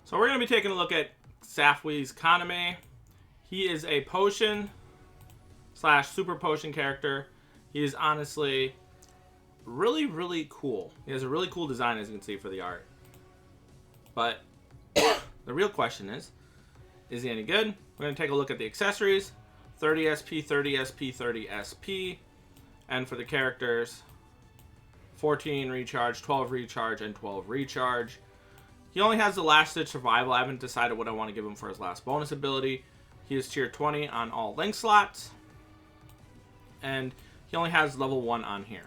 So we're going to be taking a look at Safui's Kaname. He is a potion / super potion character. He is honestly really cool. He has a really cool design, as you can see, for the art. But the real question is he any good? We're going to take a look at the accessories. 30 SP, 30 SP, 30 SP. And for the characters, 14 recharge, 12 recharge, and 12 recharge. He only has the last ditch survival. I haven't decided what I want to give him for his last bonus ability. He is tier 20 on all link slots. And he only has level 1 on here.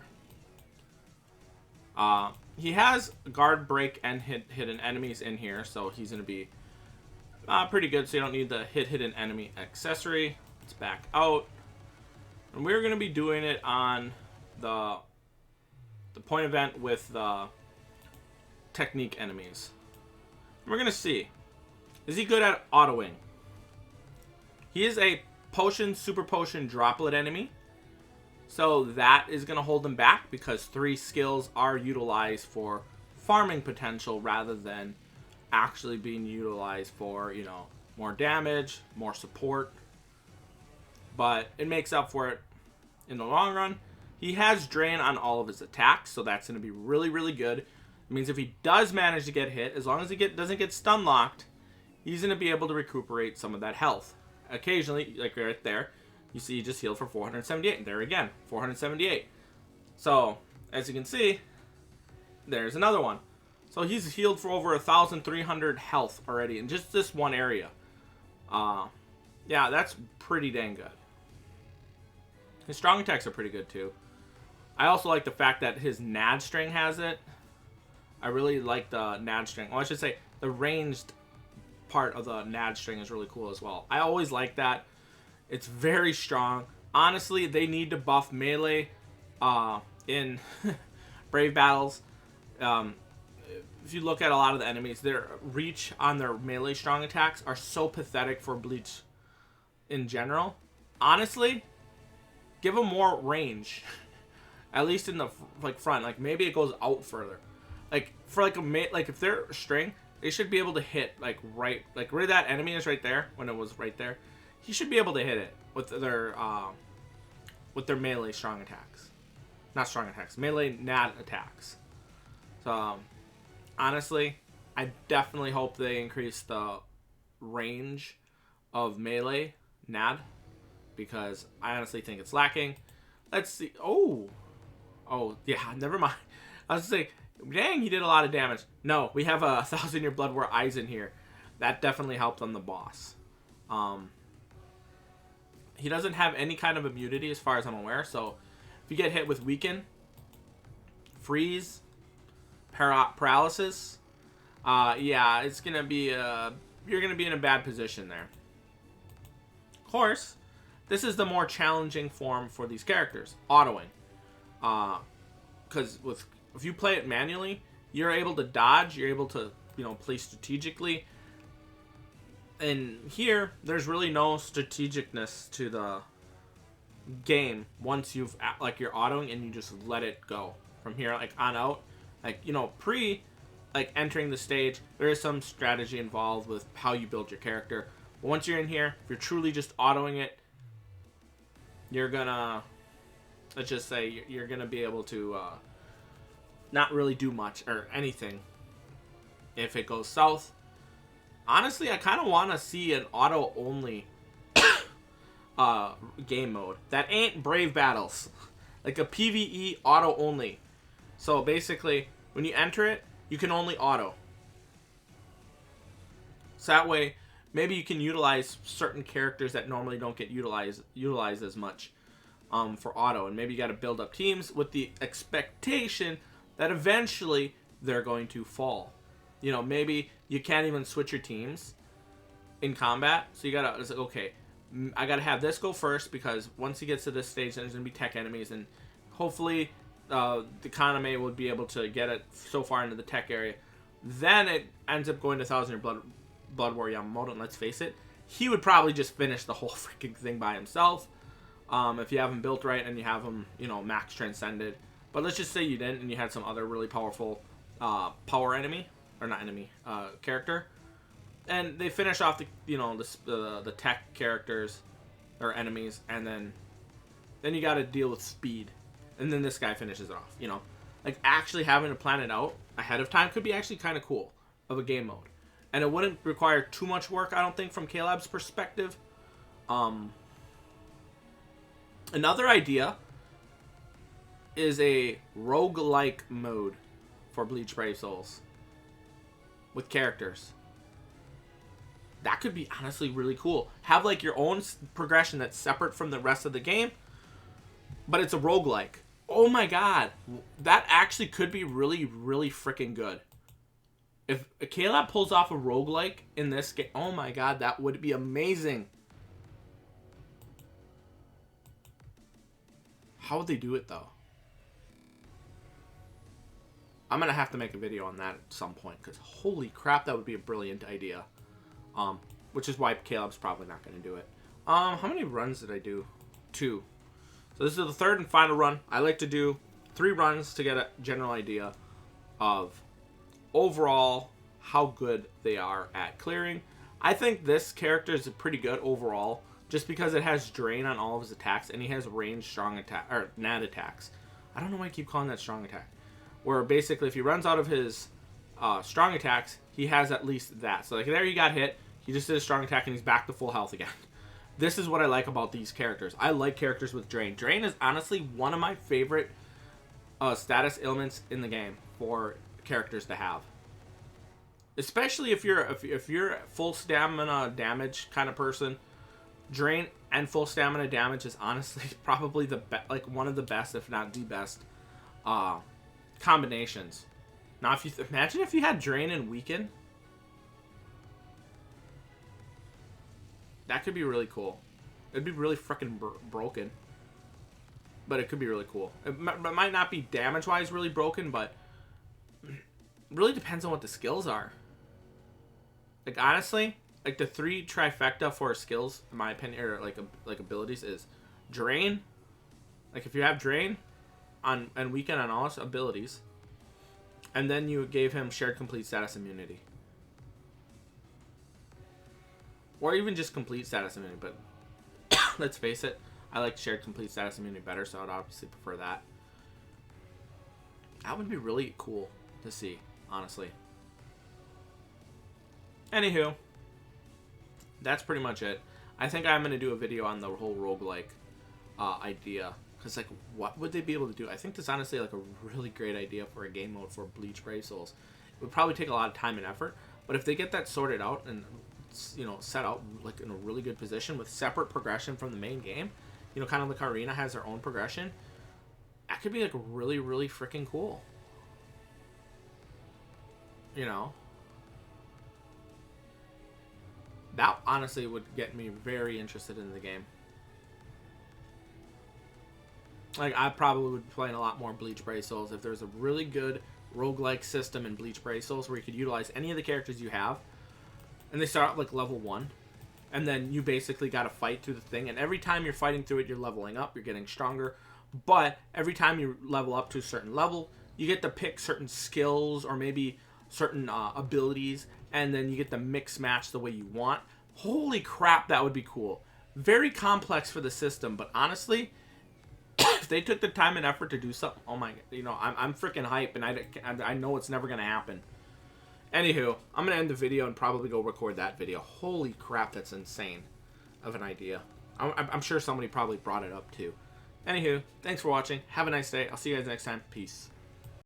He has guard, break, and hidden enemies in here. So he's going to be pretty good. So you don't need the hidden enemy accessory. Let's back out. And we're going to be doing it on the point event with the technique enemies. We're going to see. Is he good at autoing? He is a potion, super potion droplet enemy. So that is going to hold him back because 3 skills are utilized for farming potential rather than actually being utilized for, you know, more damage, more support. But it makes up for it in the long run. He has drain on all of his attacks, so that's going to be really good. It means if he does manage to get hit, as long as he doesn't get stun locked, he's going to be able to recuperate some of that health. Occasionally, like right there, you see he just healed for 478. And there again, 478. So, as you can see, there's another one. So he's healed for over 1,300 health already in just this one area. Yeah, that's pretty dang good. His strong attacks are pretty good too. I also like the fact that his NAD string has it. I really like the NAD string. Well, I should say the ranged part of the NAD string is really cool as well. I always like that. It's very strong. Honestly, they need to buff melee in Brave Battles. If you look at a lot of the enemies, their reach on their melee strong attacks are so pathetic for Bleach in general. Honestly, give them more range. At least in the front. Like maybe it goes out further. Like for if they're string, they should be able to hit right where that enemy is right there. When it was right there, he should be able to hit it with their melee strong attacks. Not strong attacks, melee NAD attacks. So honestly, I definitely hope they increase the range of melee NAD because I honestly think it's lacking. Let's see. Oh yeah, never mind. I was saying, dang, he did a lot of damage. No, we have a 1,000-year Blood War Eyes in here. That definitely helped on the boss. He doesn't have any kind of immunity as far as I'm aware. So if you get hit with Weaken, Freeze, Paralysis, yeah, it's gonna be you're gonna be in a bad position there. Of course, this is the more challenging form for these characters, autoing. Because if you play it manually, you're able to dodge, you're able to, you know, play strategically. And here, there's really no strategicness to the game once you're autoing and you just let it go. From here, on out, you know, entering the stage, there is some strategy involved with how you build your character. But once you're in here, if you're truly just autoing it, you're gonna, let's just say, you're gonna be able to not really do much or anything if it goes south. Honestly, I kind of want to see an auto-only game mode that ain't Brave Battles, like a PvE auto-only. So basically, when you enter it, you can only auto. So that way, maybe you can utilize certain characters that normally don't get utilized as much for auto. And maybe you got to build up teams with the expectation that eventually they're going to fall. You know, maybe you can't even switch your teams in combat. So you gotta, it's like, okay, I gotta have this go first because once he gets to this stage, then there's gonna be tech enemies, and hopefully the Kaname would be able to get it so far into the tech area. Then it ends up going to 1,000-year Blood War Yamamoto, and let's face it, he would probably just finish the whole freaking thing by himself. If you have him built right and you have him, you know, max transcended. But let's just say you didn't and you had some other really powerful power enemy, or not enemy, character. and they finish off the the tech characters or enemies, and then you got to deal with speed, and then this guy finishes it off. Like actually having to plan it out ahead of time could be actually kind of cool of a game mode, and it wouldn't require too much work, I don't think, from Caleb's perspective. Another idea is a roguelike mode for Bleach Brave Souls with characters. That could be honestly really cool. Have like your own progression that's separate from the rest of the game, but it's a roguelike. Oh my god, that actually could be really, really freaking good. If Caleb pulls off a roguelike in this game, oh my god, that would be amazing. How would they do it though? I'm gonna have to make a video on that at some point, because holy crap, that would be a brilliant idea. Which is why Caleb's probably not gonna do it. How many runs did I do? 2. So this is the third and final run. I like to do 3 runs to get a general idea of overall how good they are at clearing. I think this character is pretty good overall, just because it has drain on all of his attacks, and he has range strong attack or nat attacks. I don't know why I keep calling that strong attack. Where basically if he runs out of his strong attacks, he has at least that. So like there he got hit, he just did a strong attack and he's back to full health again. This is what I like about these characters. I like characters with drain. Drain is honestly one of my favorite status ailments in the game for characters to have. Especially if you're full stamina damage kind of person, drain and full stamina damage is honestly probably one of the best, if not the best, combinations. Now, if you imagine if you had drain and weaken, that could be really cool. It'd be really freaking broken, but it could be really cool. It might not be damage-wise really broken, but it really depends on what the skills are. Like honestly, like the 3 trifecta for skills, in my opinion, or like abilities, is drain. Like if you have drain and weaken on all his abilities, and then you gave him shared complete status immunity, or even just complete status immunity. But let's face it, I like shared complete status immunity better, so I'd obviously prefer that. That would be really cool to see, honestly. Anywho, that's pretty much it. I think I'm going to do a video on the whole roguelike idea. Because, like, what would they be able to do? I think this is honestly, like, a really great idea for a game mode for Bleach Brave Souls. It would probably take a lot of time and effort. But if they get that sorted out and, set out, like, in a really good position with separate progression from the main game, kind of like Arena has their own progression, that could be, like, really, really freaking cool. That honestly would get me very interested in the game. Like, I probably would be playing a lot more Bleach Brave Souls if there's a really good roguelike system in Bleach Brave Souls where you could utilize any of the characters you have, and they start at like level 1, and then you basically got to fight through the thing, and every time you're fighting through it, you're leveling up, you're getting stronger, but every time you level up to a certain level, you get to pick certain skills or maybe certain abilities, and then you get to mix match the way you want. Holy crap, that would be cool. Very complex for the system, but honestly, if they took the time and effort to do something, oh my, I'm freaking hype, and I know it's never gonna happen. Anywho, I'm gonna end the video and probably go record that video. Holy crap, that's insane of an idea. I'm sure somebody probably brought it up too. Anywho, thanks for watching. Have a nice day. I'll see you guys next time. Peace.